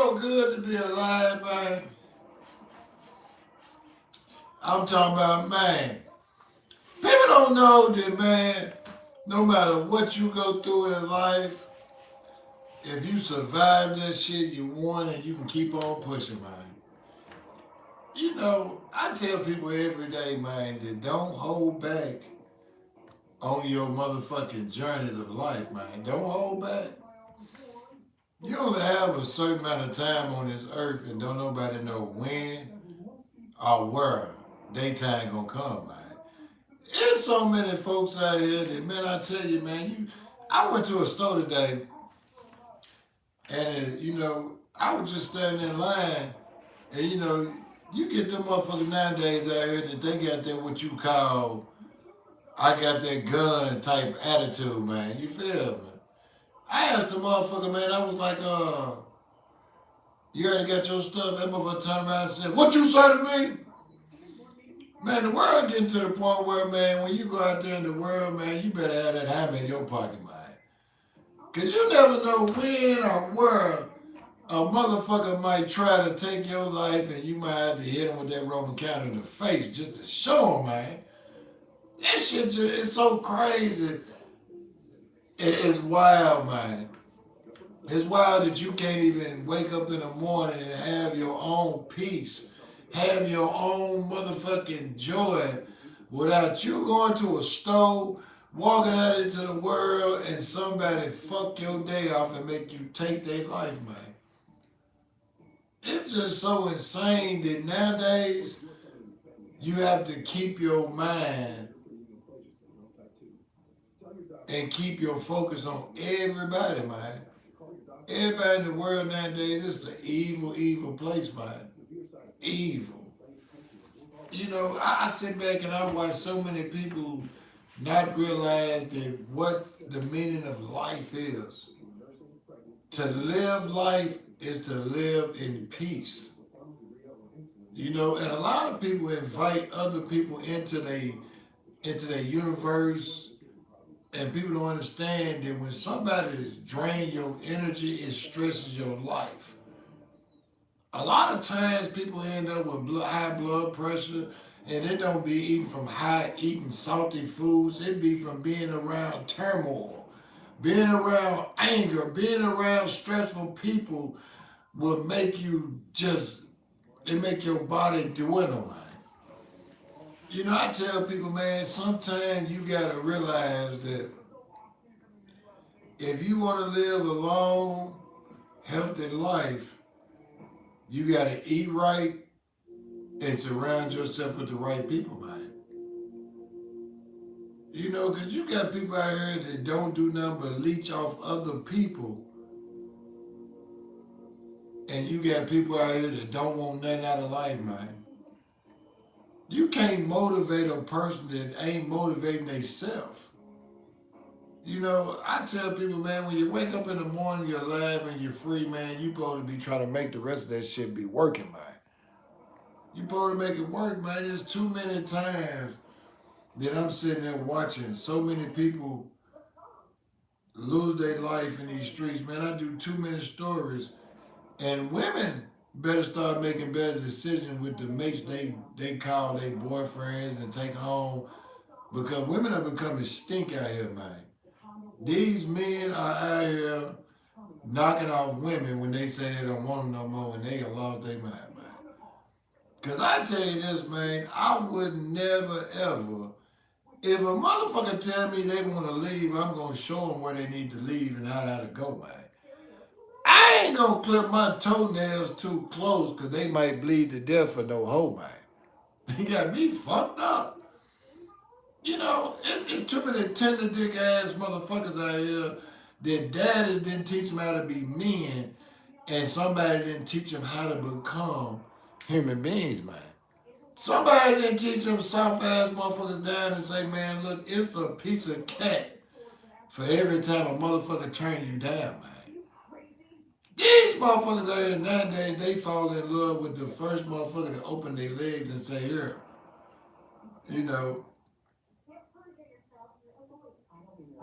so good to be alive, man. I'm talking about, man. People don't know that, man. No matter what you go through in life, if you survive that shit, you won and you can keep on pushing, man. I tell people every day, man, that don't hold back on your motherfucking journeys of life, man. Don't hold back. You only have a certain amount of time on this earth, and don't nobody know when or where daytime gonna come, man. There's so many folks out here that, man, I tell you, man, I went to a store today, and I was just standing in line, and you get them motherfuckers nowadays out here that they got that what you call, I got that gun type attitude, man. You feel me? I asked the motherfucker, man, I was like, you already got your stuff? That motherfucker turned around and said, what you say to me? Man, the world getting to the point where, man, when you go out there in the world, man, you better have that hammer in your pocket, man. Because you never know when or where a motherfucker might try to take your life and you might have to hit him with that Roman counter in the face just to show him, man. That shit just, it's so crazy. It's wild, man. It's wild that you can't even wake up in the morning and have your own peace, have your own motherfucking joy without you going to a store, walking out into the world, and somebody fuck your day off and make you take their life, man. It's just so insane that nowadays you have to keep your mind and keep your focus on everybody, man. Everybody in the world nowadays, this is an evil, evil place, man. Evil. I sit back and I watch so many people not realize that what the meaning of life is. To live life is to live in peace. And a lot of people invite other people into their universe, and people don't understand that when somebody drains your energy, it stresses your life. A lot of times people end up with high blood pressure, and it don't be eating from eating salty foods. It be from being around turmoil, being around anger, being around stressful people will make you it make your body dwindle, man. I tell people, man, sometimes you gotta realize that if you want to live a long, healthy life, you gotta eat right and surround yourself with the right people, man. Because you got people out here that don't do nothing but leech off other people, and you got people out here that don't want nothing out of life, man. You can't motivate a person that ain't motivating themselves. I tell people, man, when you wake up in the morning, you're alive and you're free, man, you supposed to be trying to make the rest of that shit be working, man. You supposed to make it work, man. There's too many times that I'm sitting there watching so many people lose their life in these streets, man. I do too many stories. And women better start making better decisions with the mates they call their boyfriends and take home. Because women are becoming stink out here, man. These men are out here knocking off women when they say they don't want them no more when they have lost their mind, man. Because I tell you this, man, I would never, ever, if a motherfucker tell me they want to leave, I'm going to show them where they need to leave and how to go, man. I ain't going to clip my toenails too close because they might bleed to death for no hoe, man. He got me fucked up. It's too many tender dick ass motherfuckers out here that daddies didn't teach them how to be men, and somebody didn't teach them how to become human beings, man. Somebody didn't teach them soft ass motherfuckers down and say, man, look, it's a piece of cat for every time a motherfucker turn you down, man. These motherfuckers out here nowadays, they fall in love with the first motherfucker to open their legs and say, here, you know,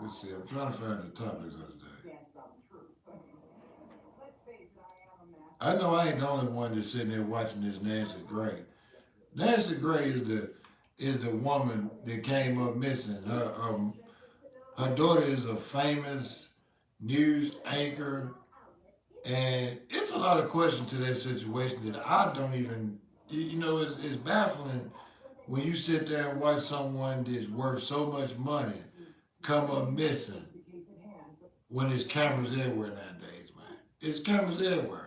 let's see, I'm trying to find the topics of the day. I know I ain't the only one that's sitting there watching this Nancy Gray. Nancy Gray is the woman that came up missing. Her daughter is a famous news anchor, and it's a lot of questions to that situation that I don't even. It's baffling when you sit there and watch someone that's worth so much money come up missing when there's cameras everywhere nowadays, man. It's cameras everywhere.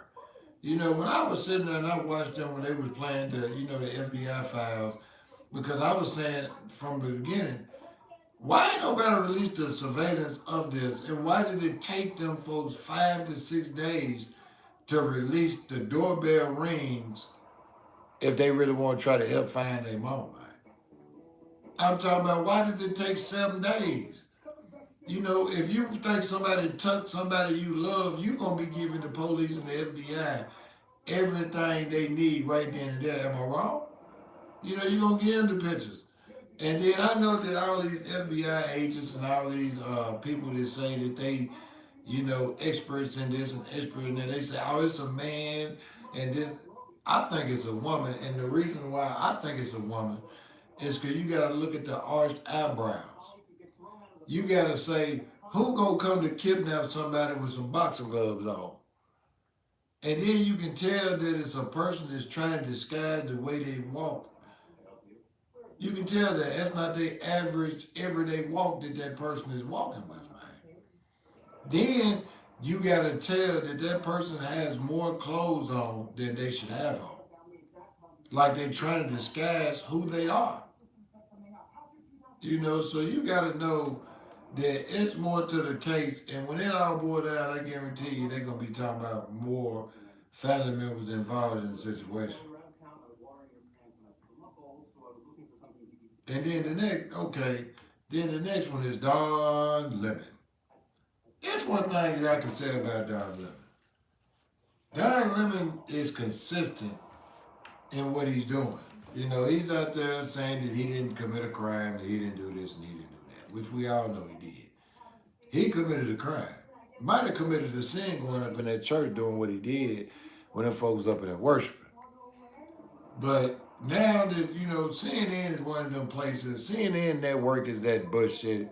When I was sitting there and I watched them when they was playing the FBI files, because I was saying from the beginning, why ain't nobody released the surveillance of this, and why did it take them folks 5 to 6 days to release the doorbell rings if they really want to try to help find their mom, man? I'm talking about, why does it take 7 days? If you think somebody took somebody you love, you gonna be giving the police and the FBI everything they need right then and there. Am I wrong? You're gonna give them the pictures. And then I know that all these FBI agents and all these people that say that they, experts in this and experts in that, they say, oh, it's a man and this. I think it's a woman, and the reason why I think it's a woman is because you got to look at the arched eyebrows. You got to say, who gonna come to kidnap somebody with some boxing gloves on? And then you can tell that it's a person that's trying to disguise the way they walk. You can tell that that's not the average everyday walk that person is walking with, man. Then you got to tell that that person has more clothes on than they should have on. Like they're trying to disguise who they are. So you got to know that it's more to the case. And when it all boils down, I guarantee you they're going to be talking about more family members involved in the situation. And then the next one is Don Lemon. There's one thing that I can say about Don Lemon. Don Lemon is consistent in what he's doing. He's out there saying that he didn't commit a crime, that he didn't do this and he didn't do that, which we all know he did. He committed a crime. Might have committed a sin going up in that church doing what he did when them folks up in there worshiping. But now that, CNN is one of them places, CNN network is that bullshit.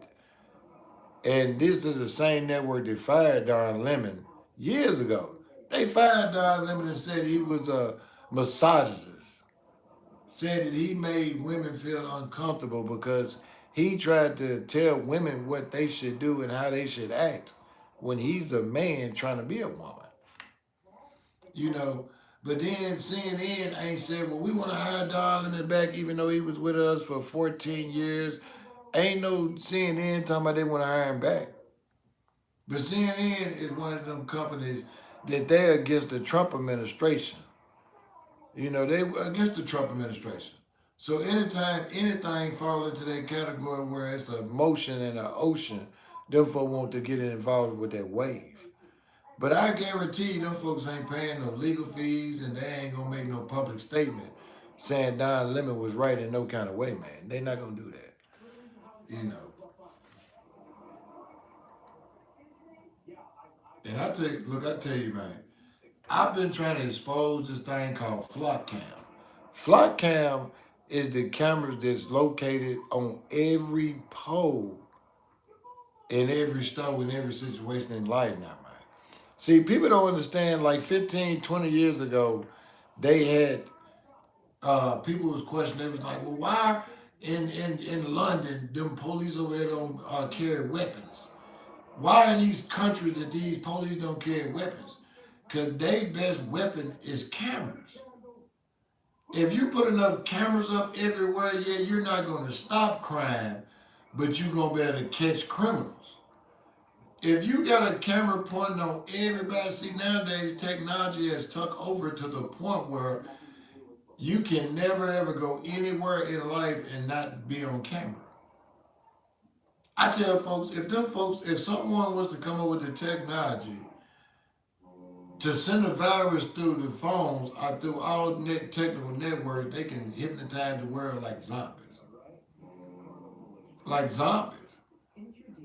And this is the same network that fired Don Lemon years ago. They fired Don Lemon and said he was a misogynist. Said that he made women feel uncomfortable because he tried to tell women what they should do and how they should act when he's a man trying to be a woman. But then CNN ain't said, well, we want to hire Don Lemon back even though he was with us for 14 years. Ain't no CNN talking about they want to hire him back. But CNN is one of them companies that they're against the Trump administration. They against the Trump administration. So anytime anything falls into that category where it's a motion in an ocean, them folks want to get involved with that wave. But I guarantee you them folks ain't paying no legal fees and they ain't going to make no public statement saying Don Lemon was right in no kind of way, man. They not going to do that. And I tell you, man, I've been trying to expose this thing called flock cam. Flock cam is the cameras that's located on every pole in every store, in every situation in life now, man. See, people don't understand, like 15, 20 years ago, they had, people was questioning, they was like, well, why in London, them police over there don't carry weapons? Why in these countries that these police don't carry weapons? Because their best weapon is cameras. If you put enough cameras up everywhere, yeah, you're not going to stop crime, but you're going to be able to catch criminals. If you got a camera pointing on everybody, see, nowadays technology has took over to the point where you can never ever go anywhere in life and not be on camera. I tell folks, if someone was to come up with the technology to send a virus through the phones or through all technical networks, they can hypnotize the world like zombies. Like zombies.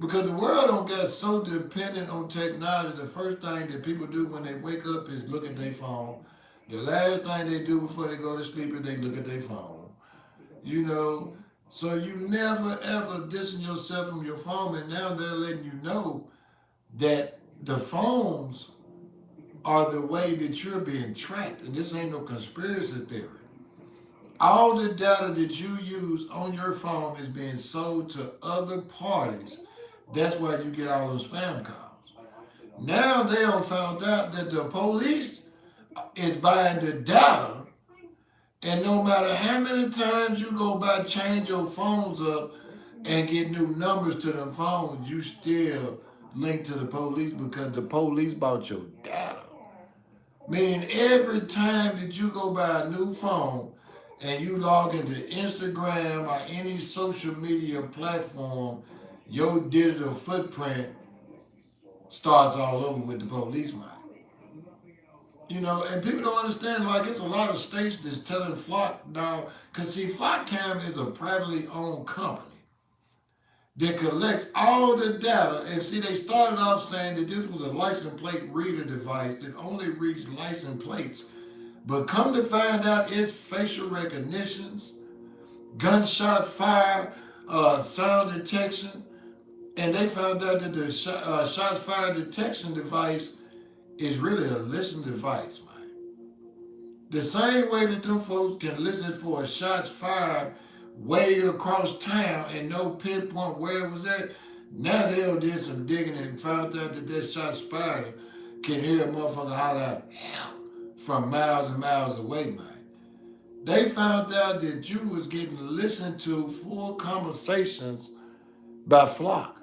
Because the world don't get so dependent on technology. The first thing that people do when they wake up is look at their phone. The last thing they do before they go to sleep is they look at their phone. You know, so you never ever distance yourself from your phone, and now they're letting you know that the phones are the way that you're being tracked, and this ain't no conspiracy theory. All the data that you use on your phone is being sold to other parties. That's why you get all those spam calls. Now they have found out that the police is buying the data, and no matter how many times you go by, change your phones up and get new numbers to them phones, you still link to the police because the police bought your data. Meaning every time that you go buy a new phone and you log into Instagram or any social media platform, your digital footprint starts all over with the police, man. You know, and people don't understand, like, it's a lot of states that's telling Flock now, because see, Flockcam is a privately owned company that collects all the data. And see, they started off saying that this was a license plate reader device that only reads license plates. But come to find out, it's facial recognitions, gunshot fire, sound detection. And they found out that the shots fired detection device is really a listening device, man. The same way that them folks can listen for a shots fired way across town and no pinpoint where it was at, now they did some digging and found out that that shots fired can hear a motherfucker holler out, help, from miles and miles away, man. They found out that you was getting listened to full conversations by Flock.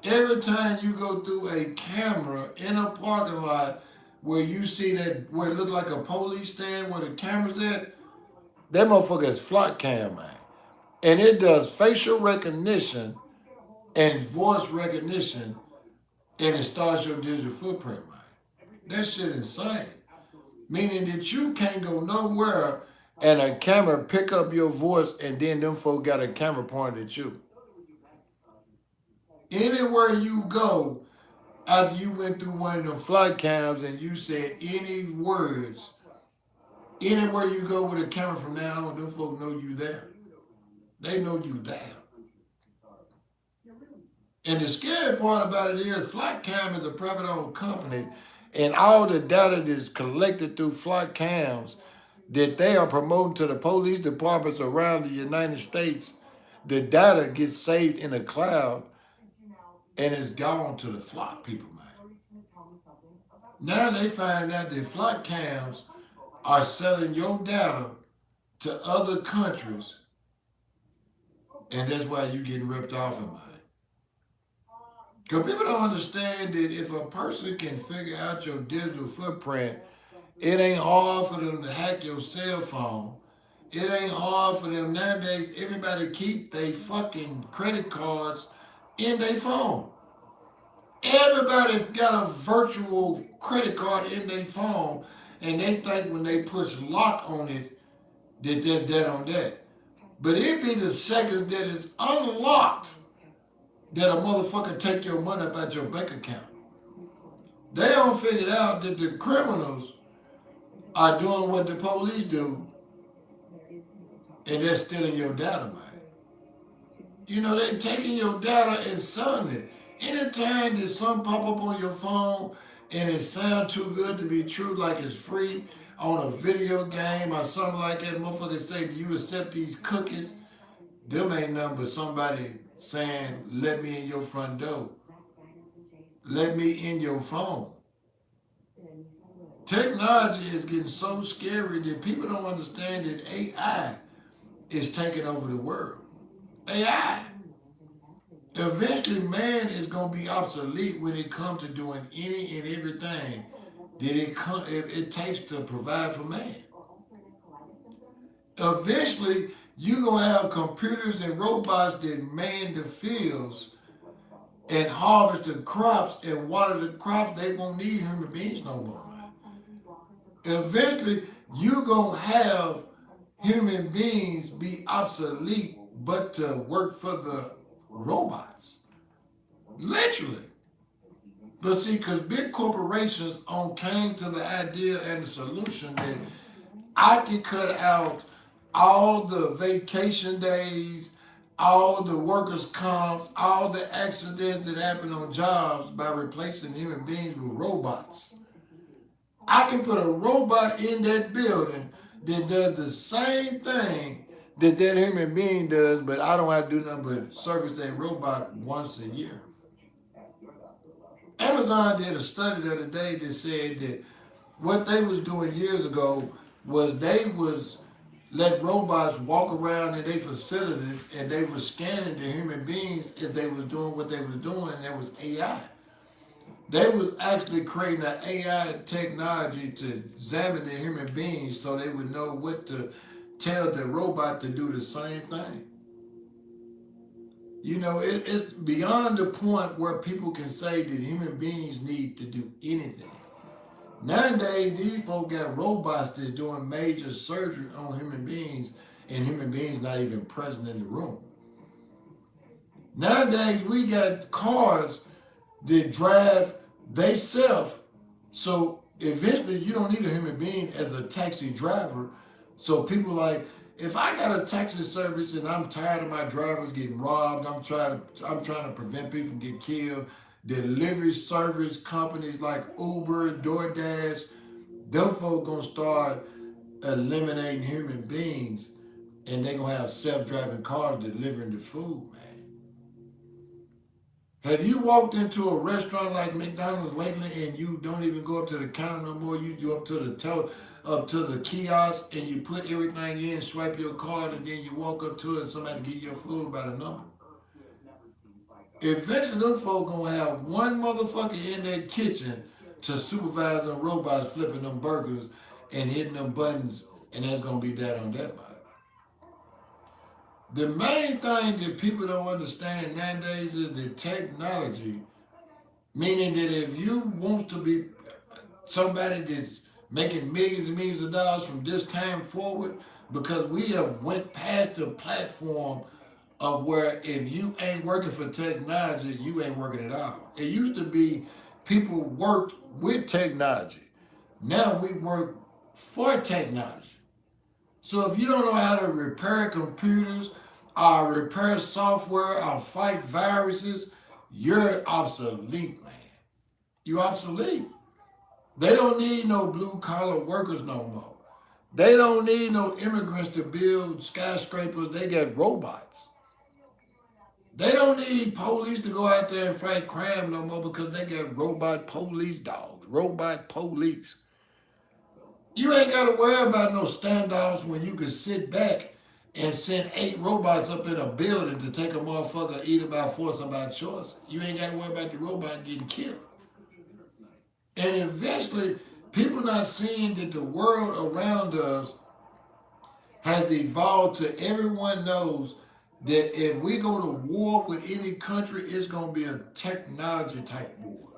Every time you go through a camera in a parking lot where you see that, where it look like a police stand where the camera's at, that motherfucker is Flock cam, man. And it does facial recognition and voice recognition, and it starts your digital footprint, man. That shit insane. Meaning that you can't go nowhere and a camera pick up your voice and then them folk got a camera pointed at you. Anywhere you go, after you went through one of the flight cams and you said any words, anywhere you go with a camera from now on, them folk know you there. They know you there. And the scary part about it is Flightcam is a private owned company, and all the data that is collected through Flightcams that they are promoting to the police departments around the United States, the data gets saved in a cloud and it's gone to the Flock people, man. Now they find out that Flightcams are selling your data to other countries, and that's why you're getting ripped off in, man. Because people don't understand that if a person can figure out your digital footprint, it ain't hard for them to hack your cell phone. It ain't hard for them. Nowadays, everybody keep their fucking credit cards in their phone. Everybody's got a virtual credit card in their phone, and they think when they push lock on it, that there's that on that. But it be the seconds that it's unlocked that a motherfucker take your money up out your bank account. They don't figure out that the criminals are doing what the police do, and they're stealing your data, man. You know, they're taking your data and selling it. Anytime that something pop up on your phone and it sounds too good to be true, like it's free on a video game or something like that, motherfucker say, do you accept these cookies? Them ain't nothing but somebody saying, let me in your front door. Let me in your phone. Technology is getting so scary that people don't understand that AI is taking over the world. AI. Eventually, man is going to be obsolete when it comes to doing any and everything that it takes to provide for man. Eventually, you're going to have computers and robots that man the fields and harvest the crops and water the crops. They won't need human beings no more, man. Eventually, you're going to have human beings be obsolete but to work for the robots. Literally. But see, because big corporations came to the idea and the solution that I can cut out all the vacation days, all the workers' comps, all the accidents that happen on jobs by replacing human beings with robots. I can put a robot in that building that does the same thing that that human being does, but I don't have to do nothing but service that robot once a year. Amazon did a study the other day that said that what they was doing years ago was they was let robots walk around in their facilities and they was scanning the human beings as they was doing what they was doing. That was AI. They was actually creating an AI technology to examine the human beings so they would know what to tell the robot to do the same thing. You know, it's beyond the point where people can say that human beings need to do anything. Nowadays, these folk got robots that's doing major surgery on human beings, and human beings not even present in the room. Nowadays, we got cars that drive themselves, so eventually you don't need a human being as a taxi driver. So people like, if I got a taxi service and I'm tired of my drivers getting robbed, I'm trying to prevent people from getting killed. Delivery service companies like Uber, DoorDash, them folk gonna start eliminating human beings, and they gonna have self-driving cars delivering the food, man. Have you walked into a restaurant like McDonald's lately and you don't even go up to the counter no more? You go up to the kiosk and you put everything in, swipe your card, and then you walk up to it and somebody give you your food by the number. Eventually, them folk gonna have one motherfucker in that kitchen to supervise them robots flipping them burgers and hitting them buttons, and that's gonna be that on that mind. The main thing that people don't understand nowadays is the technology, meaning that if you want to be somebody that's making millions and millions of dollars from this time forward, because we have went past the platform of where if you ain't working for technology, you ain't working at all. It used to be people worked with technology. Now we work for technology. So if you don't know how to repair computers or repair software or fight viruses, you're obsolete, man. You're obsolete. They don't need no blue collar workers no more. They don't need no immigrants to build skyscrapers. They got robots. They don't need police to go out there and fight crime no more because they got robot police dogs, robot police. You ain't got to worry about no standoffs when you can sit back and send 8 robots up in a building to take a motherfucker either by force or by choice. You ain't got to worry about the robot getting killed. And eventually, people not seeing that the world around us has evolved to everyone knows that if we go to war with any country, it's going to be a technology type war.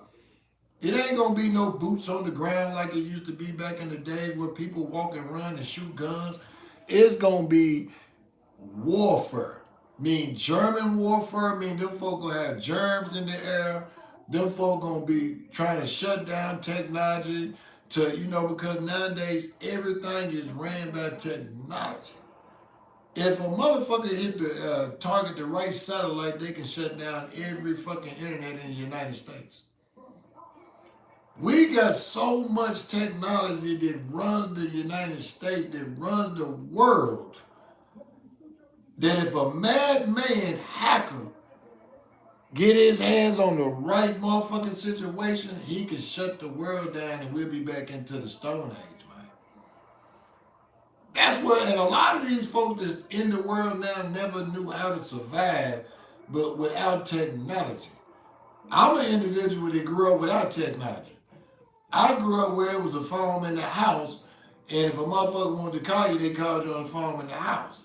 It ain't going to be no boots on the ground like it used to be back in the days where people walk and run and shoot guns. It's going to be warfare. Mean German warfare, mean them folk going to have germs in the air. Them folk going to be trying to shut down technology because nowadays everything is ran by technology. If a motherfucker hit the target the right satellite, they can shut down every fucking internet in the United States. We got so much technology that runs the United States, that runs the world, that if a madman hacker get his hands on the right motherfucking situation, he can shut the world down and we'll be back into the Stone Age, man. That's what, and a lot of these folks that's in the world now never knew how to survive, but without technology. I'm an individual that grew up without technology. I grew up where it was a phone in the house, and if a motherfucker wanted to call you, they called you on the phone in the house.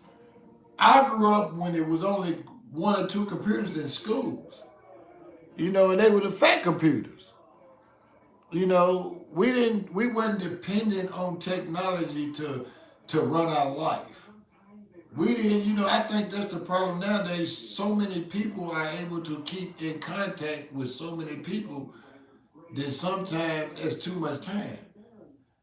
I grew up when there was only 1 or 2 computers in schools, and they were the fat computers. We wasn't dependent on technology to run our life. We didn't, you know, I think that's the problem nowadays. So many people are able to keep in contact with so many people that sometimes it's too much time.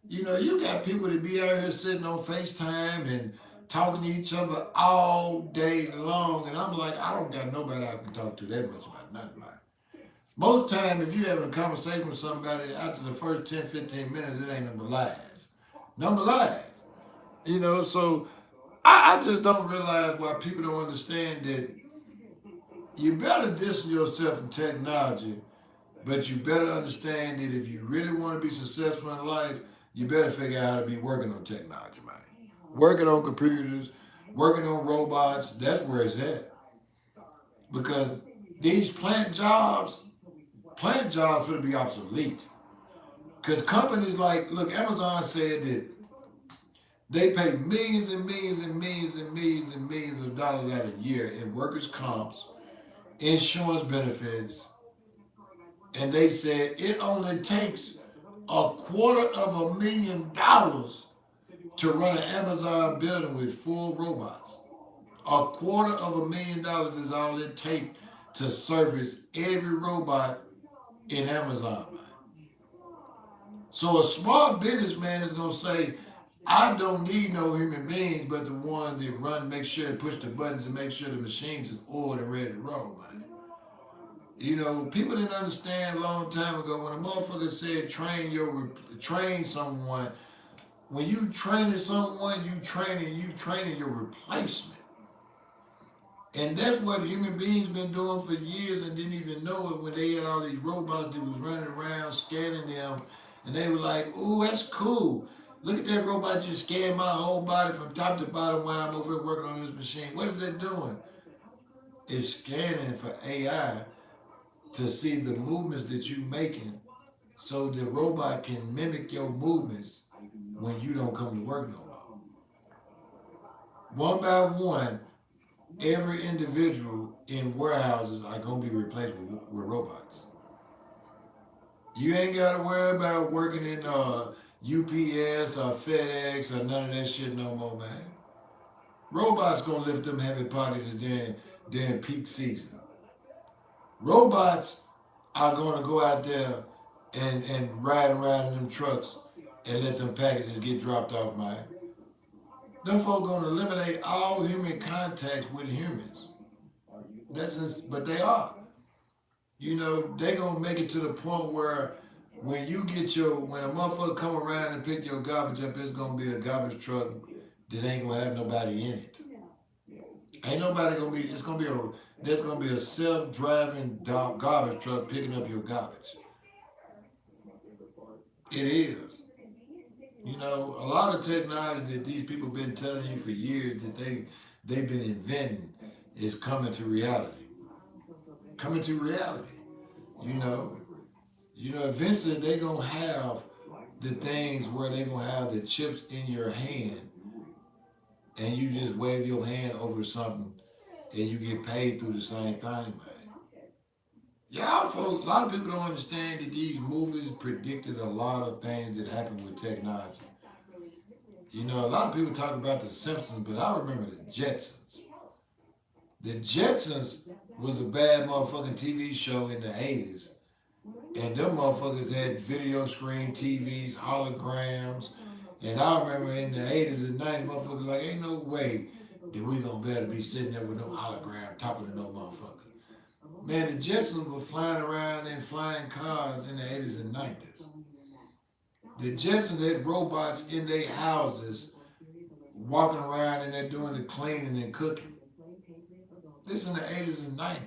You know, you got people that be out here sitting on FaceTime and talking to each other all day long, and I'm like, I don't got nobody I can talk to that much about nothing like. Most time, if you having a conversation with somebody after the first 10, 15 minutes, it ain't number lies. Number lies. You know, so I just don't realize why people don't understand that you better distance yourself from technology, but you better understand that if you really want to be successful in life, you better figure out how to be working on technology, man. Working on computers, working on robots, that's where it's at. Because these plant jobs will be obsolete. Because companies like, look, Amazon said that they pay millions and millions and millions and millions and millions of dollars out a year in workers' comps, insurance benefits, and they said it only takes $250,000 to run an Amazon building with full robots. $250,000 is all it takes to service every robot in Amazon. So a smart businessman is gonna say, I don't need no human beings, but the ones that run, make sure and push the buttons and make sure the machines is oiled and ready to roll, man. You know, people didn't understand a long time ago when a motherfucker said train someone. When you training someone, you training your replacement. And that's what human beings been doing for years and didn't even know it when they had all these robots that was running around scanning them, and they were like, "Ooh, that's cool. Look at that robot just scan my whole body from top to bottom while I'm over here working on this machine. What is that doing? It's scanning for AI to see the movements that you making so the robot can mimic your movements when you don't come to work no more. One by one, every individual in warehouses are going to be replaced with robots. You ain't got to worry about working in UPS or FedEx or none of that shit no more, man. Robots going to lift them heavy packages during peak season. Robots are going to go out there and ride around in them trucks and let them packages get dropped off, man. Them folk going to eliminate all human contacts with humans. But they are. You know, they going to make it to the point where when a motherfucker come around and pick your garbage up, it's going to be a garbage truck that ain't going to have nobody in it. Ain't nobody going to be, there's going to be a self-driving garbage truck picking up your garbage. It is. You know, a lot of technology that these people been telling you for years that they've been inventing is coming to reality. Coming to reality. You know. You know, eventually they gonna have the things where they gonna have the chips in your hand and you just wave your hand over something and you get paid through the same thing, man. Y'all folks, a lot of people don't understand that these movies predicted a lot of things that happen with technology. You know, a lot of people talk about the Simpsons, but I remember the Jetsons. The Jetsons was a bad motherfucking TV show in the 80s. And them motherfuckers had video screen TVs, holograms. And I remember in the 80s and 90s, motherfuckers like, ain't no way that we gonna be able to be sitting there with no hologram talking to no motherfucker. Man, the Jetsons were flying around in flying cars in the 80s and 90s. The Jetsons had robots in their houses walking around and they're doing the cleaning and cooking. This in the 80s and 90s.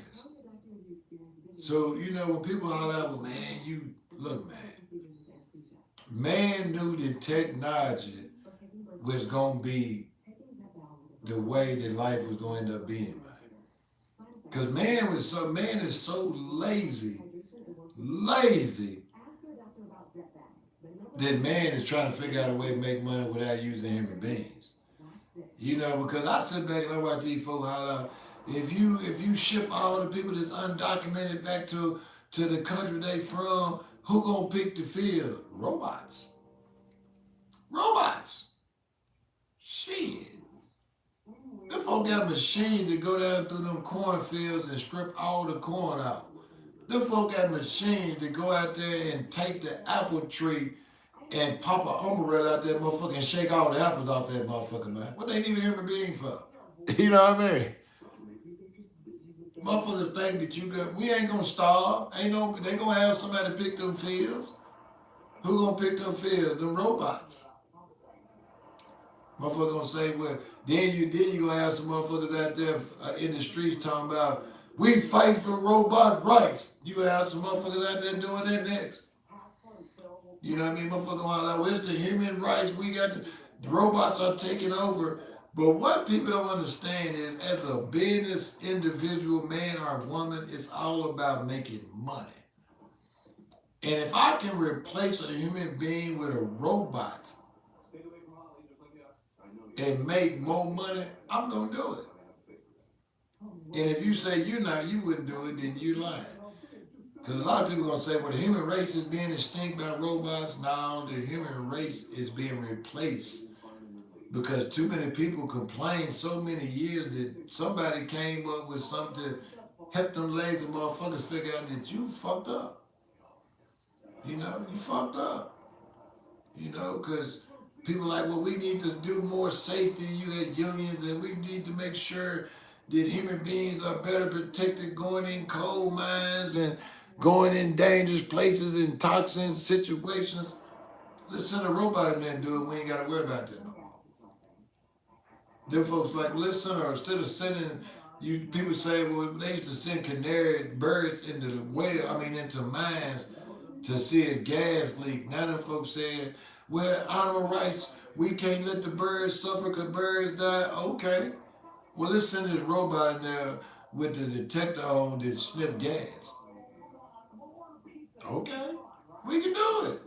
So, you know, when people holler out, well, man, look, man knew that technology was going to be the way that life was going to end up being, man. Because man is so lazy, that man is trying to figure out a way to make money without using human beings. You know, because I sit back and I watch these folks holler out, if you ship all the people that's undocumented back to the country they from, who gonna pick the field? Robots. Robots. Shit. Them folk got machines that go down through them cornfields and strip all the corn out. Them folk got machines that go out there and take the apple tree and pop an umbrella out there, motherfucker, and shake all the apples off that motherfucker, man. What they need a human being for? You know what I mean? Motherfuckers think that we ain't gonna starve. Ain't no, they gonna have somebody pick them fields. Who gonna pick them fields? Them robots. Motherfucker gonna say, well, then you gonna have some motherfuckers out there in the streets talking about we fight for robot rights. You gonna have some motherfuckers out there doing that next. You know what I mean? Motherfucker gonna like, well, it's the human rights. We got the robots are taking over. But what people don't understand is, as a business individual, man or woman, it's all about making money. And if I can replace a human being with a robot and make more money, I'm gonna do it. And if you say you wouldn't do it, then you lying. Because a lot of people are gonna say, well, the human race is being extinct by robots. No, the human race is being replaced because too many people complained so many years that somebody came up with something to help them lazy motherfuckers figure out that you fucked up. You know, you fucked up. You know, because people are like, well, we need to do more safety. You had unions, and we need to make sure that human beings are better protected going in coal mines and going in dangerous places and toxin situations. Let's send a robot in there and do it. We ain't got to worry about that no more. Them folks like, listen, or instead of sending, people say, well, they used to send canary birds into into mines to see if gas leak. Now them folks said, well, animal rights, we can't let the birds suffer because birds die. Okay. Well, let's send this robot in there with the detector on that sniff gas. Okay. We can do it.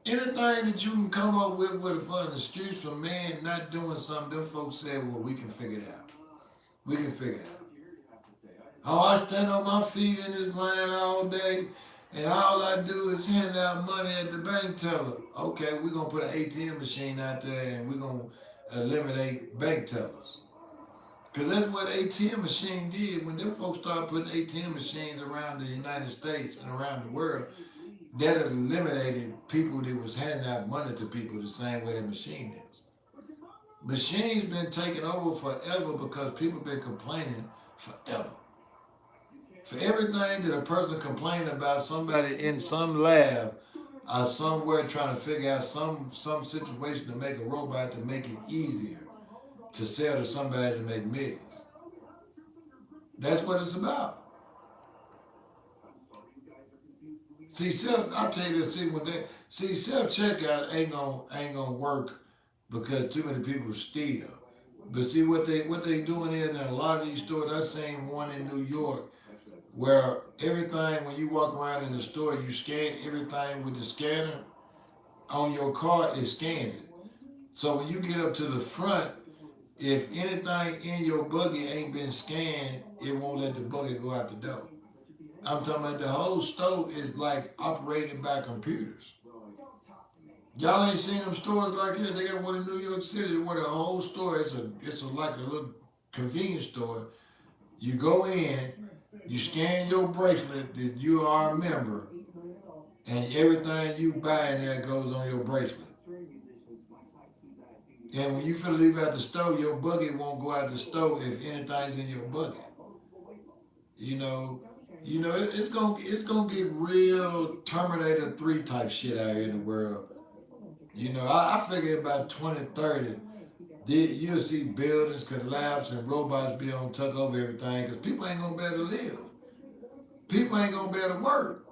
Anything that you can come up with an excuse for man not doing something, them folks say, well, we can figure it out. We can figure it out. Oh, I stand on my feet in this line all day, and all I do is hand out money at the bank teller. Okay, we're going to put an ATM machine out there, and we're going to eliminate bank tellers. Because that's what ATM machine did. When them folks started putting ATM machines around the United States and around the world, that eliminated people that was handing out money to people the same way that machine is. Machines been taken over forever because people been complaining forever. For everything that a person complained about, somebody in some lab or somewhere trying to figure out some situation to make a robot to make it easier to sell to somebody to make millions. That's what it's about. See, I'll tell you this. Self checkout ain't gonna work because too many people steal. But see what they doing in a lot of these stores. I seen one in New York where everything, when you walk around in the store, you scan everything with the scanner on your card. It scans it. So when you get up to the front, if anything in your buggy ain't been scanned, it won't let the buggy go out the door. I'm talking about the whole store is like operated by computers. Y'all ain't seen them stores like that. They got one in New York City where the whole store it's like a little convenience store. You go in, you scan your bracelet that you are a member, and everything you buy in there goes on your bracelet. And when you finna leave out the store, your buggy won't go out the store if anything's in your buggy. You know, it's gonna get real Terminator 3 type shit out here in the world. You know, I figure about 2030, you'll see buildings collapse and robots be on tuck over everything because people ain't gonna be able to live. People ain't gonna be able to work.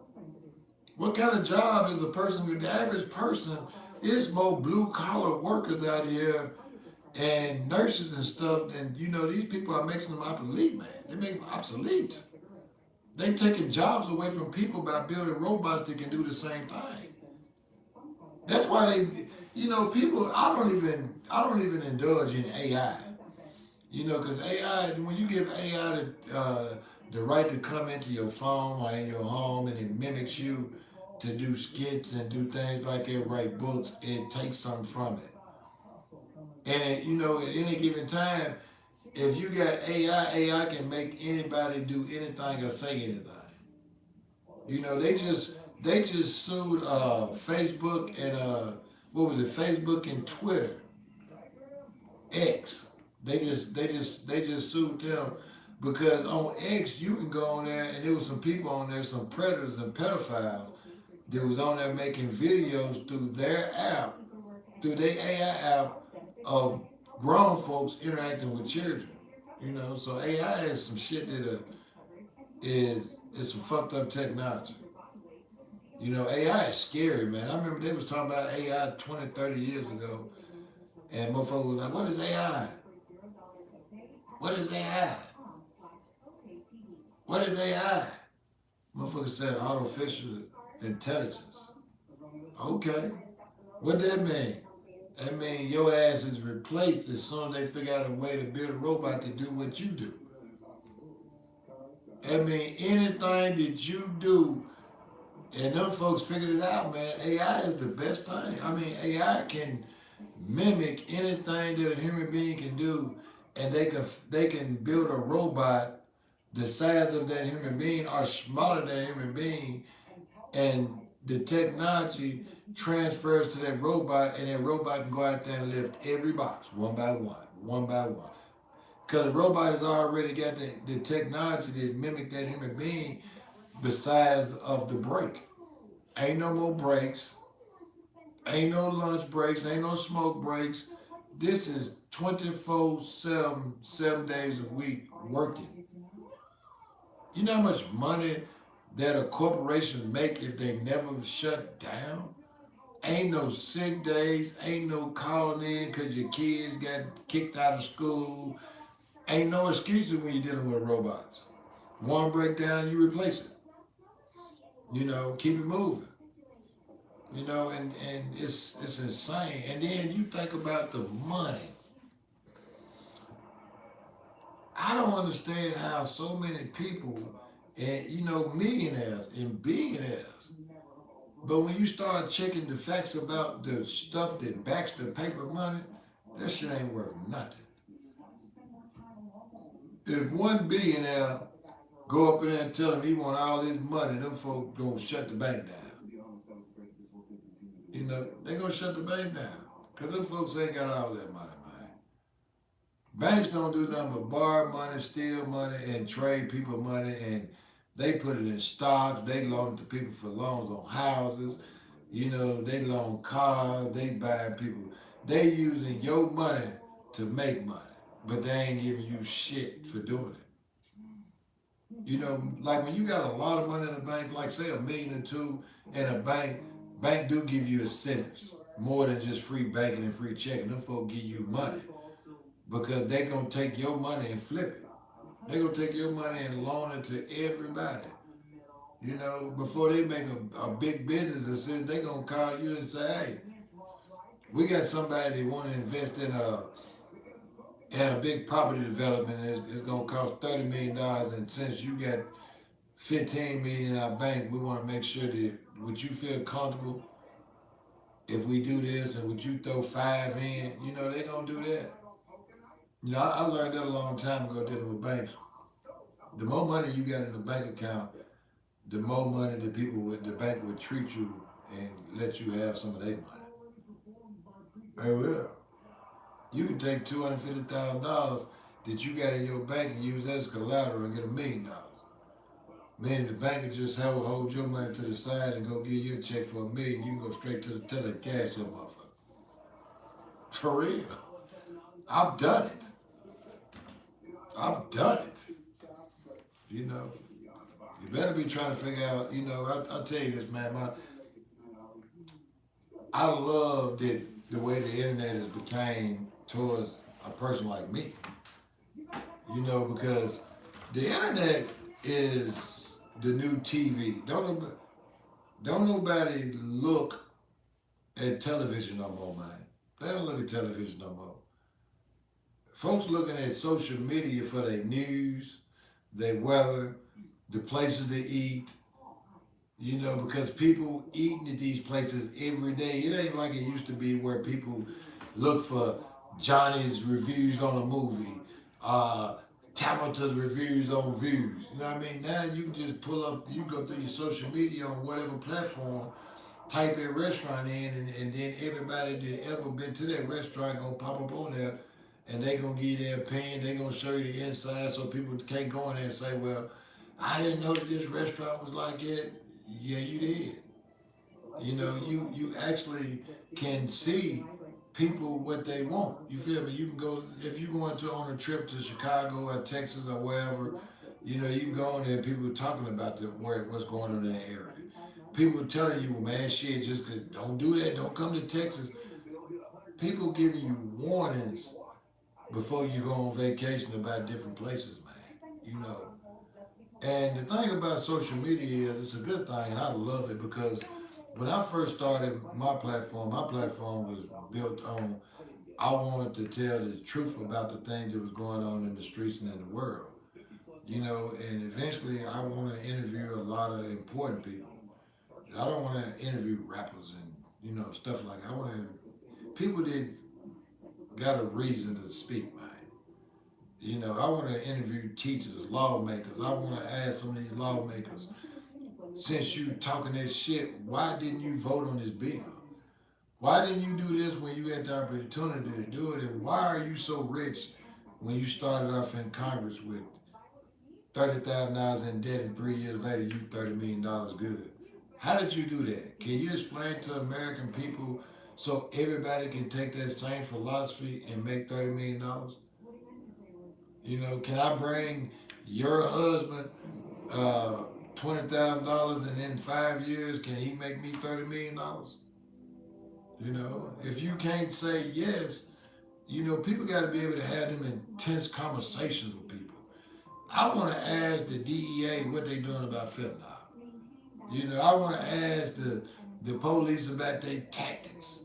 What kind of job is a person with the average person? It's more blue collar workers out here and nurses and stuff, and these people are making them obsolete, man. They make them obsolete. They taking jobs away from people by building robots that can do the same thing. That's why people. I don't even indulge in AI. Because AI, when you give AI the right to come into your phone or in your home and it mimics you to do skits and do things like that, write books, it takes something from it. And at any given time, If you got AI can make anybody do anything or say anything. You know, they just sued Facebook and what was it? Facebook and Twitter, X. They just sued them because on X you can go on there and there was some people on there, some predators and pedophiles that was on there making videos through their app, through their AI app of grown folks interacting with children. You know, so AI is some shit that is some fucked up technology. You know, AI is scary, man. I remember they was talking about AI 20, 30 years ago, and motherfuckers was like, what is AI? What is AI? What is AI? Motherfucker said artificial intelligence. Okay. What that mean? That mean your ass is replaced as soon as they figure out a way to build a robot to do what you do. That mean anything that you do, and them folks figured it out, man. AI is the best thing. I mean, AI can mimic anything that a human being can do, and they can build a robot the size of that human being or smaller than a human being, and the technology transfers to that robot, and that robot can go out there and lift every box one by one, one by one. Because the robot has already got the technology that mimic that human being besides of the break. Ain't no more breaks. Ain't no lunch breaks. Ain't no smoke breaks. This is 24/7, 7 days a week working. You know how much money that a corporation make if they never shut down? Ain't no sick days. Ain't no calling in because your kids got kicked out of school. Ain't no excuses when you're dealing with robots. One breakdown, you replace it. You know, keep it moving. You know, and it's insane. And then you think about the money. I don't understand how so many people, and you know, millionaires and billionaires. But when you start checking the facts about the stuff that backs the paper money, that shit ain't worth nothing. If one billionaire go up in there and tell him he want all his money, them folks gonna shut the bank down. You know, they gonna shut the bank down. Cause them folks ain't got all that money, man. Banks don't do nothing but borrow money, steal money, and trade people money, and they put it in stocks. They loan it to people for loans on houses. You know, they loan cars. They buy people. They using your money to make money, but they ain't giving you shit for doing it. You know, like when you got a lot of money in the bank, like say 1 million or 2 in a bank do give you incentives more than just free banking and free checking. Them folks give you money because they gonna take your money and flip it. They gonna take your money and loan it to everybody. You know, before they make a big business decision, they gonna call you and say, "Hey, we got somebody that want to invest in a big property development. And it's gonna cost $30 million, and since you got 15 million in our bank, we want to make sure that would you feel comfortable if we do this, and would you throw five in? You know, they gonna do that. You know, I learned that a long time ago dealing with banks. The more money you got in the bank account, the more money the bank would treat you and let you have some of their money. They will. You can take $250,000 that you got in your bank and use that as collateral and get $1 million. Meaning the bank will just hold your money to the side and go give you a check for $1 million. You can go straight to the teller and cash that motherfucker. For real. I've done it. I've done it. You know, you better be trying to figure out, you know, I'll tell you this, man. I love that the way the internet has became towards a person like me. You know, because the internet is the new TV. Don't nobody look at television no more, man. They don't look at television no more. Folks looking at social media for their news, their weather, the places to eat, you know, because people eating at these places every day. It ain't like it used to be where people look for Johnny's reviews on a movie, uh, Tabitha's reviews on views. You know what I mean? Now you can just pull up, you can go through your social media on whatever platform, type in restaurant in, and then everybody that ever been to that restaurant gonna pop up on there, and they gonna give you their opinion. They gonna show you the inside, so people can't go in there and say, "Well, I didn't know that this restaurant was like it." Yeah, you did. You know, you actually can see people what they want. You feel me? You can go if you going to on a trip to Chicago or Texas or wherever. You know, you can go in there. People talking about what's going on in that area. People telling you, man, shit, just don't do that. Don't come to Texas. People giving you warnings before you go on vacation about different places, man. You know, and the thing about social media is it's a good thing, and I love it because when I first started my platform was built on I wanted to tell the truth about the things that was going on in the streets and in the world. You know, and eventually I want to interview a lot of important people. I don't want to interview rappers and stuff like that. I want to people that got a reason to speak, man. You know, I want to interview teachers, lawmakers. I want to ask some of these lawmakers, since you talking this shit, why didn't you vote on this bill? Why didn't you do this when you had the opportunity to do it? And why are you so rich when you started off in Congress with $30,000 in debt and 3 years later you $30 million good? How did you do that? Can you explain to American people so everybody can take that same philosophy and make $30 million? You know, can I bring your husband uh, $20,000 and in 5 years can he make me $30 million? You know, if you can't say yes, people got to be able to have them intense conversations with people. I want to ask the DEA what they doing about fentanyl. You know, I want to ask the police about their tactics.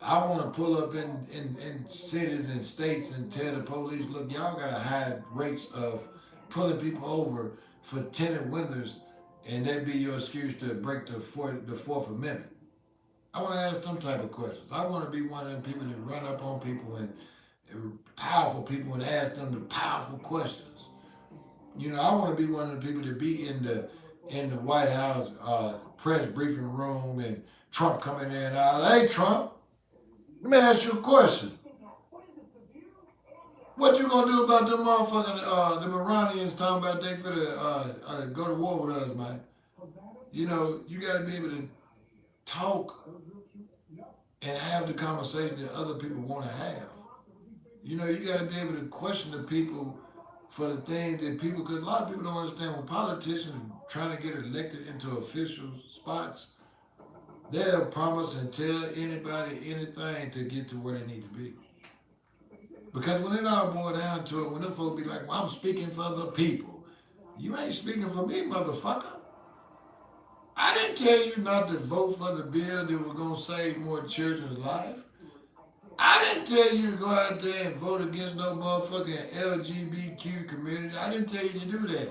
I want to pull up in cities and states and tell the police, look, y'all got a high rates of pulling people over for tinted windows, and that be your excuse to break the Fourth Amendment. I want to ask them type of questions. I want to be one of them people that run up on people and powerful people and ask them the powerful questions. You know, I want to be one of the people that be in the White House press briefing room and Trump coming in and out. Hey, Trump, let me ask you a question. What you gonna do about them motherfucking the Iranians talking about they finna go to war with us, man? You know, you gotta be able to talk and have the conversation that other people want to have. You know, you got to be able to question the people for the things that people, because a lot of people don't understand when politicians trying to get elected into official spots, they'll promise and tell anybody anything to get to where they need to be. Because when it all boils down to it, when the folks be like, well, I'm speaking for the people. You ain't speaking for me, motherfucker. I didn't tell you not to vote for the bill that was going to save more children's lives. I didn't tell you to go out there and vote against no motherfucking LGBTQ community. I didn't tell you to do that.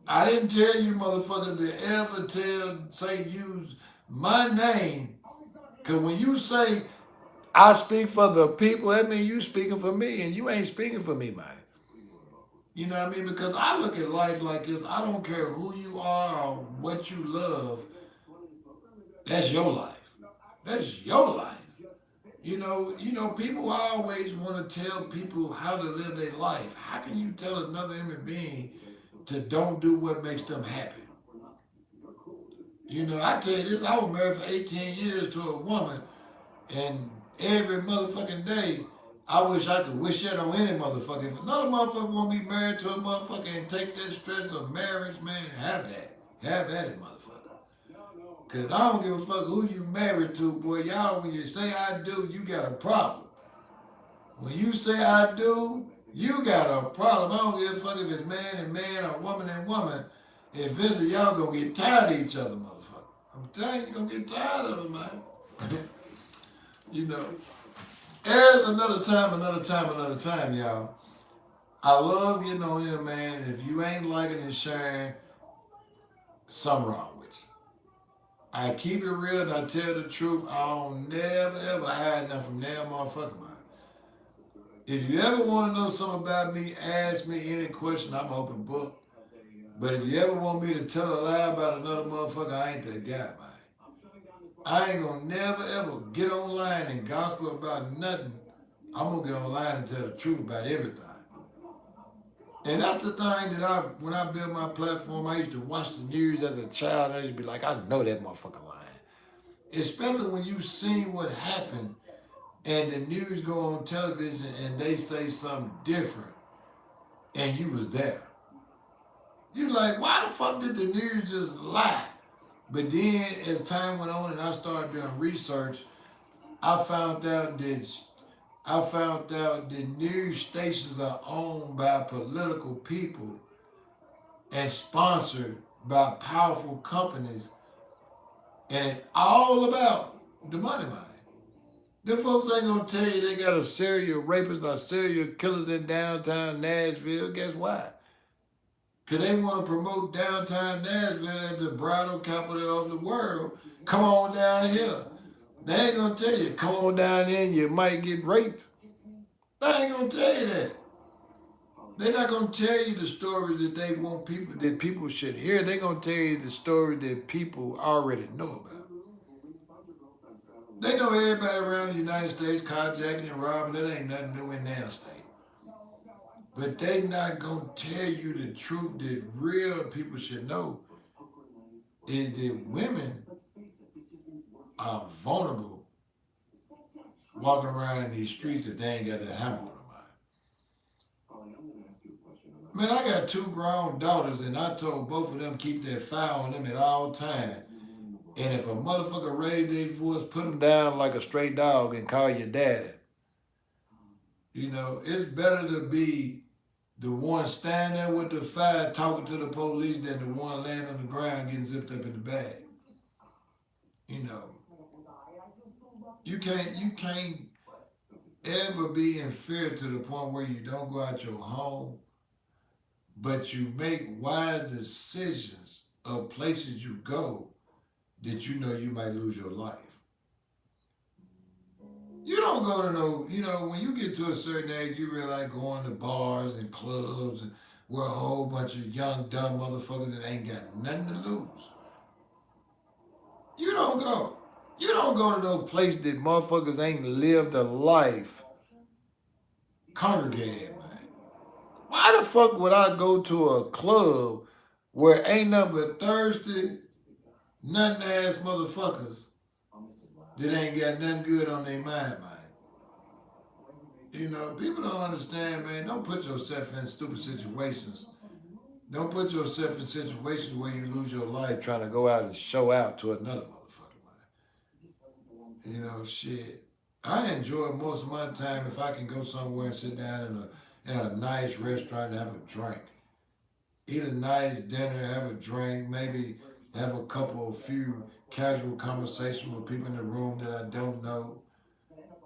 I didn't tell you motherfuckers to ever use my name. Because when you say, I speak for the people, that means you speaking for me, and you ain't speaking for me, man. You know what I mean? Because I look at life like this. I don't care who you are or what you love. That's your life. That's your life. People always want to tell people how to live their life. How can you tell another human being to don't do what makes them happy? You know, I tell you this, I was married for 18 years to a woman, and every motherfucking day, I wish I could wish that on any motherfucker. If another motherfucker want to be married to a motherfucker and take that stress of marriage, man, have that. Have at it, motherfucker. Because I don't give a fuck who you married to, boy. Y'all, when you say I do, you got a problem. When you say I do, you got a problem. I don't give a fuck if it's man and man or woman and woman. Eventually, y'all gonna get tired of each other, motherfucker. I'm telling you, you're gonna get tired of it, man. You know. There's another time, y'all. I love getting on here, man. And if you ain't liking and sharing, something wrong with you. I keep it real and I tell the truth. I don't never ever hide nothing from damn motherfucker, man. If you ever want to know something about me, ask me any question. I'm an open book. But if you ever want me to tell a lie about another motherfucker, I ain't that guy, man. I ain't gonna never ever get online and gospel about nothing. I'm gonna get online and tell the truth about everything. And that's the thing that when I built my platform, I used to watch the news as a child. I used to be like, I know that motherfucker lying. Especially when you seen what happened and the news go on television and they say something different and you was there. You like, why the fuck did the news just lie? But then as time went on and I started doing research, I found out that news stations are owned by political people and sponsored by powerful companies, and it's all about the money, man. The folks ain't gonna tell you they got a serial rapist or serial killers in downtown Nashville. Guess why? Because they want to promote downtown Nashville as the bridal capital of the world. Come on down here. They ain't gonna tell you, come on down there and you might get raped. They ain't gonna tell you that. They're not gonna tell you the story that they want people should hear. They're gonna tell you the story that people already know about. They know everybody around the United States carjacking and robbing. That ain't nothing new in their state. But they not gonna tell you the truth that real people should know is that women are vulnerable walking around in these streets if they ain't got that hammer on them. Man, I got 2 grown daughters and I told both of them keep their fire on them at all times. And if a motherfucker raise their voice, put them down like a stray dog and call your daddy. You know, it's better to be the one standing there with the fire talking to the police than the one laying on the ground getting zipped up in the bag. You know, you can't ever be in fear to the point where you don't go out your home, but you make wise decisions of places you go that you know you might lose your life. You don't go to no, you know, when you get to a certain age, you realize going to bars and clubs and where a whole bunch of young, dumb motherfuckers that ain't got nothing to lose. You don't go. You don't go to no place that motherfuckers ain't lived a life congregated, man. Why the fuck would I go to a club where ain't nothing but thirsty, nothing ass motherfuckers that ain't got nothing good on their mind, man? You know, people don't understand, man. Don't put yourself in stupid situations. Don't put yourself in situations where you lose your life trying to go out and show out to another motherfucker, man. You know, shit. I enjoy most of my time if I can go somewhere and sit down in a nice restaurant and have a drink. Eat a nice dinner, have a drink, maybe have a few casual conversations with people in the room that I don't know.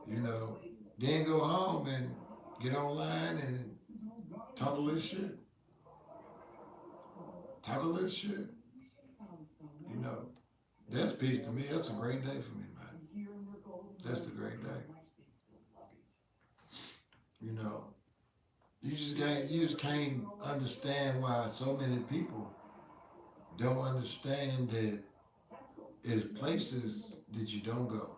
You know, then go home and get online and talk a little shit. Talk a little shit. You know, that's peace to me. That's a great day for me, man. That's a great day. You know, you just can't understand why so many people don't understand that it's places that you don't go.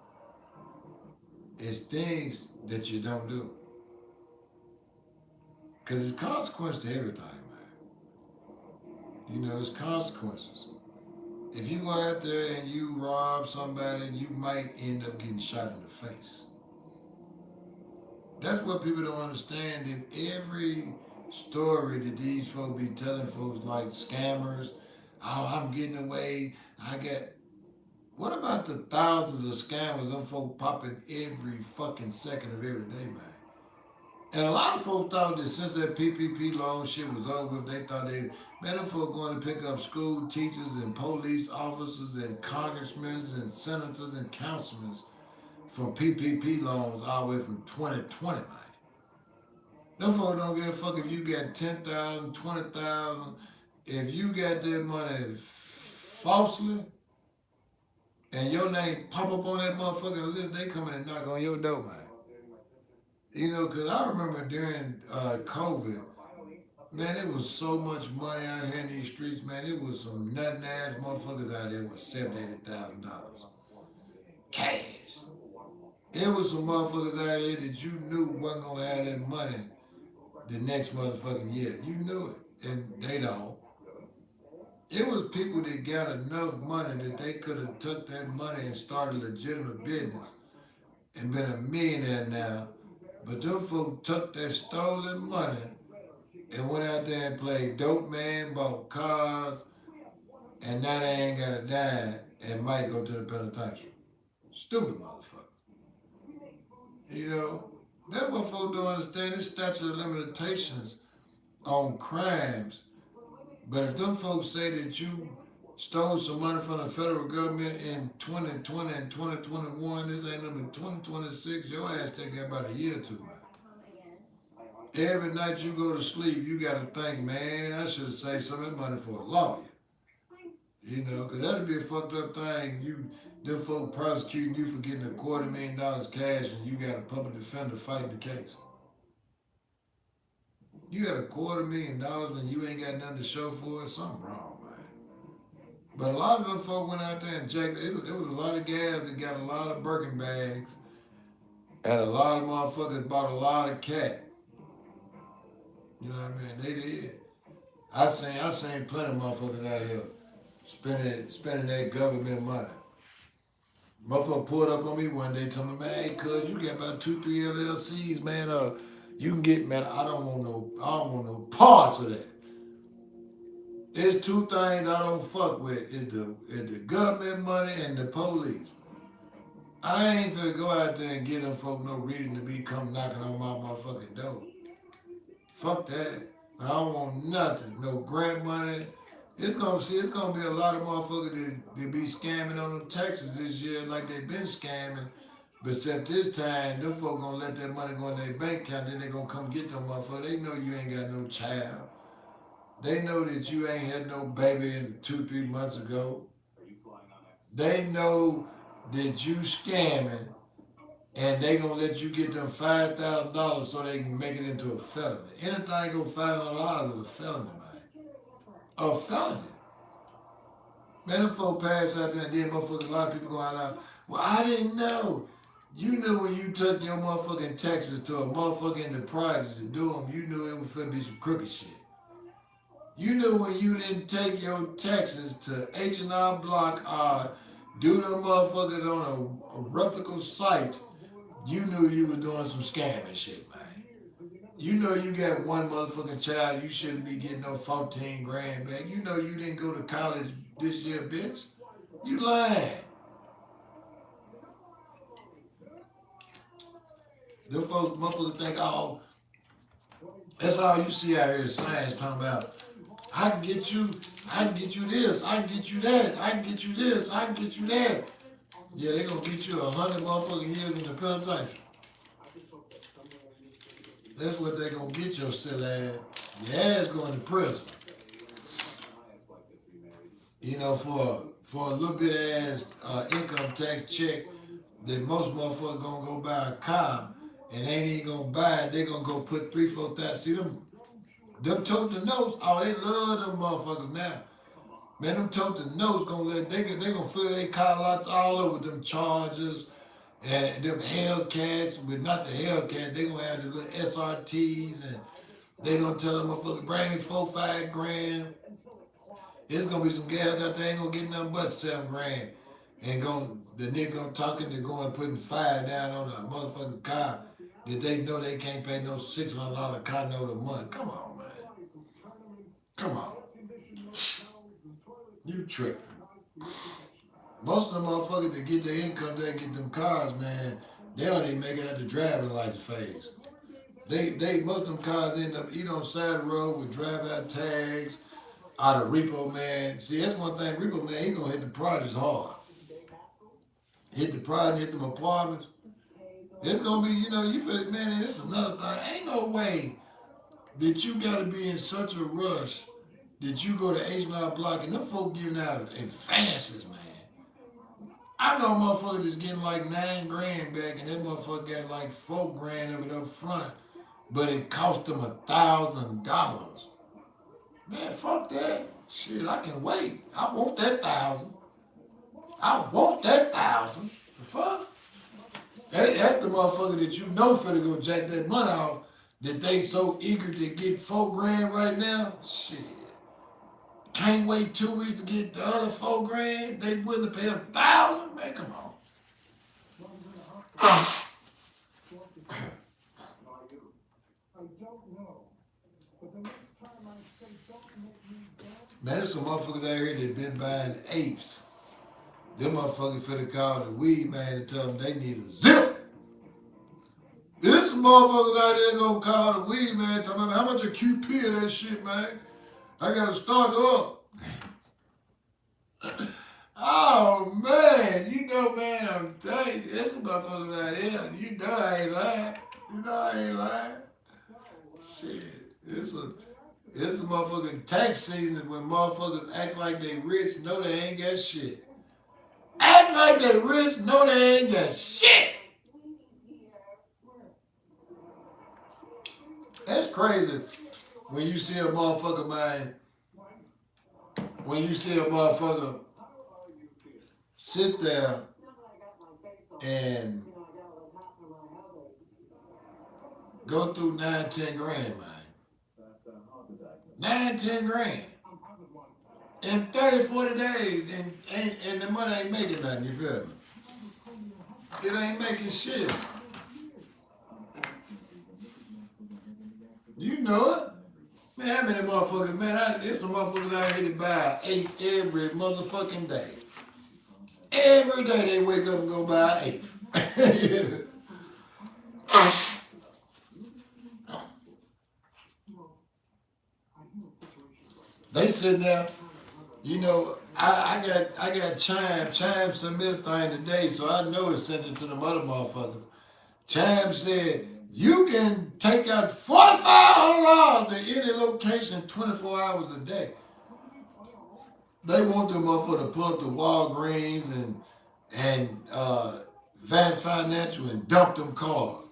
It's things that you don't do. Because it's consequence to everything, man. You know, it's consequences. If you go out there and you rob somebody, you might end up getting shot in the face. That's what people don't understand. In every story that these folks be telling folks like scammers, oh, I'm getting away, what about the thousands of scammers them folks popping every fucking second of every day, man? And a lot of folks thought that since that PPP loan shit was over, they thought them folks going to pick up school teachers and police officers and congressmen and senators and councilmen from PPP loans all the way from 2020, man. Them folks don't give a fuck if you got 10,000, 20,000. If you got that money falsely and your name pop up on that motherfucking list, they come in and knock on your door, man. Because I remember during COVID, man, it was so much money out here in these streets, man. It was some nutting ass motherfuckers out there with $70,000, cash. It was some motherfuckers out there that you knew wasn't gonna have that money the next motherfucking year. You knew it, and they don't. It was people that got enough money that they could have took that money and started legitimate business and been a millionaire now. But them folks took that stolen money and went out there and played dope man, bought cars, and now they ain't got a dime and might go to the penitentiary. Stupid motherfucker. You know, that's what folks don't understand. This statute of limitations on crimes. But if them folks say that you stole some money from the federal government in 2020 and 2021, this ain't number 2026, your ass take that about a year or two, man. Every night you go to sleep, you got to think, man, I should have saved some of that money for a lawyer. Because that'd be a fucked up thing. Them folk prosecuting you for getting $250,000 cash and you got a public defender fighting the case. You got $250,000 and you ain't got nothing to show for it, something wrong, man. But a lot of them folk went out there and checked. It was a lot of guys that got a lot of Birkin bags and a lot of motherfuckers bought a lot of cat. You know what I mean? They did. I seen plenty of motherfuckers out here spending that government money. Motherfucker pulled up on me one day, told me, man, hey, cuz, you got about 2, 3 LLCs, man. You can get, man. I don't want no parts of that. There's two things I don't fuck with: is the government money and the police. I ain't finna go out there and get them folk no reason to be come knocking on my motherfucking door. Fuck that. I don't want nothing. No grant money. It's gonna be a lot of motherfuckers that be scamming on them taxes this year like they been scamming. But except this time, them folk gonna let that money go in their bank account, then they gonna come get them motherfuckers. They know you ain't got no child. They know that you ain't had no baby 2, 3 months ago. They know that you scamming, and they gonna let you get them $5,000 so they can make it into a felony. Anything over $500 is a felony, man. A felony. Man, them folk pass out there and then motherfuckers, a lot of people go out, well, I didn't know. You knew when you took your motherfucking taxes to a motherfucking enterprise to do them, you knew it was finna be some crooked shit. You knew when you didn't take your taxes to H&R Block or do them motherfuckers on a replicable site, you knew you were doing some scamming shit, man. You know you got one motherfucking child, you shouldn't be getting no 14 grand back. You know you didn't go to college this year, bitch. You lying. Them folks, motherfuckers think, oh, that's all you see out here is science talking about, I can get you this, I can get you that, I can get you this, I can get you that. Yeah, they gonna get you 100 motherfucking years in the penitentiary. That's what they gonna get your silly ass. Your ass going to prison. For a little bit ass income tax check that most motherfuckers gonna go buy a car and they ain't even gonna buy it, they gonna go put 3, 4 thousand. See them toting notes, oh, they love them motherfuckers now. Man, them toting notes they gonna fill their car lots all over with them Chargers and them Hellcats, but not the Hellcats. They gonna have the little SRTs and they gonna tell them motherfuckers, bring me 4, 5 grand. There's gonna be some gas out there ain't gonna get nothing but 7 grand. And the nigga gonna talking to going putting 5 down on a motherfucking car that they know they can't pay no $600 car note a month. Come on, man. Come on. You tripping. Most of them motherfuckers that get their income, they get them cars, man, they don't even make it at the driving license phase. Most of them cars end up either on the side of the road with drive-out tags, out of repo man. See, that's one thing, repo man, he gonna hit the projects hard. Hit the project, hit them apartments. It's gonna be, you feel it, man, and it's another thing. Ain't no way that you gotta be in such a rush that you go to H&R Block and them folk giving out advances, man. I know a motherfucker that's getting like 9 grand back, and that motherfucker got like 4 grand of it up front, but it cost them $1,000. Man, fuck that. Shit, I can wait. I want that 1,000. I want that 1,000. The fuck? That's the motherfucker that you know finna go jack that money off. That they so eager to get 4 grand right now. Shit. Can't wait 2 weeks to get the other 4 grand. They willing to pay 1,000? Man, come on. Man, there's some motherfuckers out here that been buying apes. Them motherfuckers finna call the weed man and tell them they need a zip. There's some motherfuckers out there gonna call the weed man and tell them how much a QP of that shit, man. I gotta stock up. Oh man, you know, man, I'm telling you, there's some motherfuckers out here. You know I ain't lying. You know I ain't lying. Shit, it's a motherfucking tax season when motherfuckers act like they rich, know they ain't got shit. Act like they rich, know they ain't got shit. That's crazy. When you see a motherfucker, man, when you see a motherfucker sit there and go through 9, 10 grand, man. 9, 10 grand. In 30, 40 days, and the money ain't making nothing, you feel me? It ain't making shit. You know it. Man, how many motherfuckers, man, there's some motherfuckers out here that buy an eighth every motherfucking day. Every day they wake up and go buy an eighth. They sitting there, you know, I got Chime sent me a thing today, so I know it's sent it to them other motherfuckers. Chime said, you can take out $4,500 at any location 24 hours a day. They want the motherfucker to pull up to Walgreens and Vance Financial and dump them cars.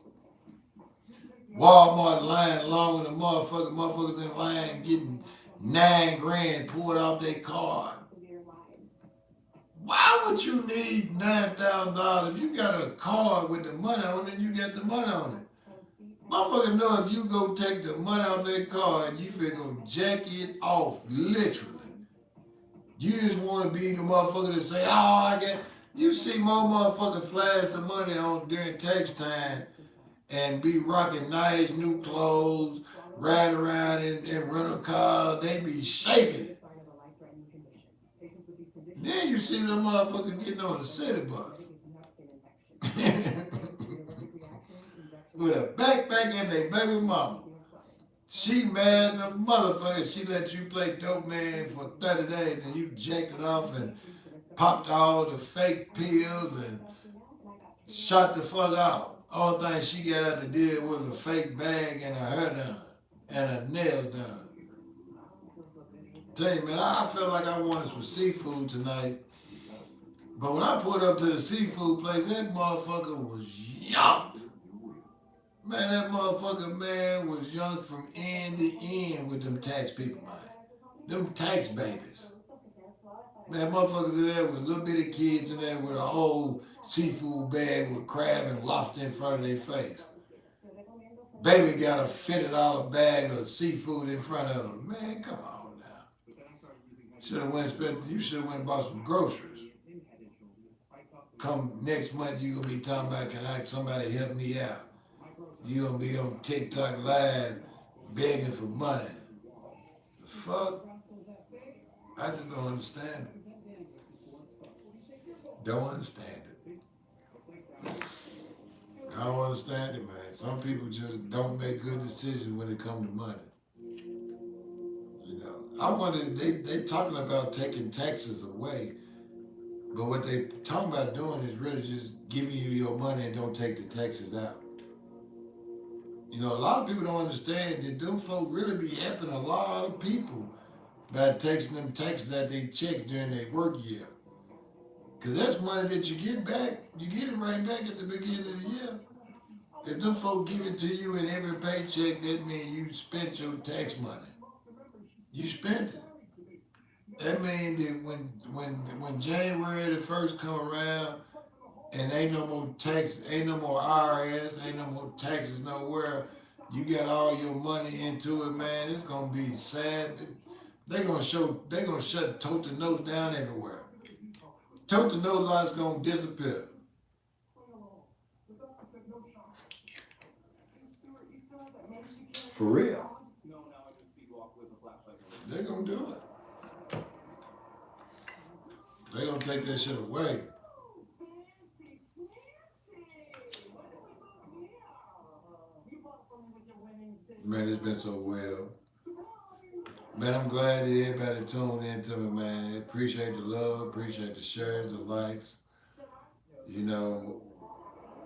Walmart line long with the motherfuckers in line getting 9 grand pulled off their card. Why would you need $9,000 if you got a card with the money on it? You got the money on it. Motherfucker know if you go take the money off that card, you finna go jack it off, literally. You just want to be the motherfucker that say, oh, I got. You see more motherfuckers flash the money on during tax time and be rocking nice new clothes, ride around in rental cars. They be shaking it. Then you see them motherfuckers getting on the city bus with a backpack and their baby mama. She mad the motherfucker. She let you play dope man for 30 days and you jacked it off and popped all the fake pills and shot the fuck out. All thing she got out to deal was a fake bag and her hair done and her nails done. Tell you, man, I felt like I wanted some seafood tonight. But when I pulled up to the seafood place, that motherfucker was yucked. Man, that motherfucker, man, was young from end to end with them tax people, man. Them tax babies. Man, motherfuckers in there with little bitty kids in there with a whole seafood bag with crab and lobster in front of their face. Baby got a $50 bag of seafood in front of them. Man, come on now. You should have went and bought some groceries. Come next month, you gonna be talking about, can somebody help me out? You gonna be on TikTok live begging for money. The fuck? I just don't understand it. Don't understand it. I don't understand it, man. Some people just don't make good decisions when it comes to money. You know, I wonder, they talking about taking taxes away, but what they talking about doing is really just giving you your money and don't take the taxes out. You know, a lot of people don't understand that them folk really be helping a lot of people by taking them taxes out their checks during their work year. Because that's money that you get back. You get it right back at the beginning of the year. If them folk give it to you in every paycheck, that means you spent your tax money. You spent it. That means that when January the first come around and ain't no more tax, ain't no more IRS, ain't no more taxes nowhere, you got all your money into it, man. It's gonna be sad. They gonna shut total notes down everywhere. Total note lots gonna disappear. For real. They gonna do it. They gonna take that shit away. Man, it's been so well. Man, I'm glad that everybody tuned in to me, man. Appreciate the love, appreciate the shares, the likes. You know,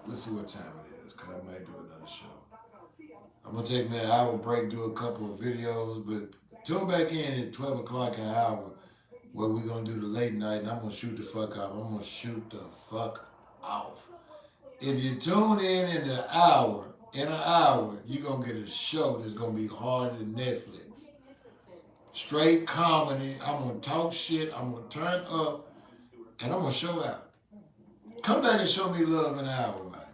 let's see what time it is, because I might do another show. I'm going to take me an hour break, do a couple of videos, but tune back in at 12 o'clock in an hour where we're going to do the late night, and I'm going to shoot the fuck off. I'm going to shoot the fuck off. If you tune in an hour, you're going to get a show that's going to be harder than Netflix. Straight comedy. I'm going to talk shit. I'm going to turn up, and I'm going to show out. Come back and show me love in an hour, man.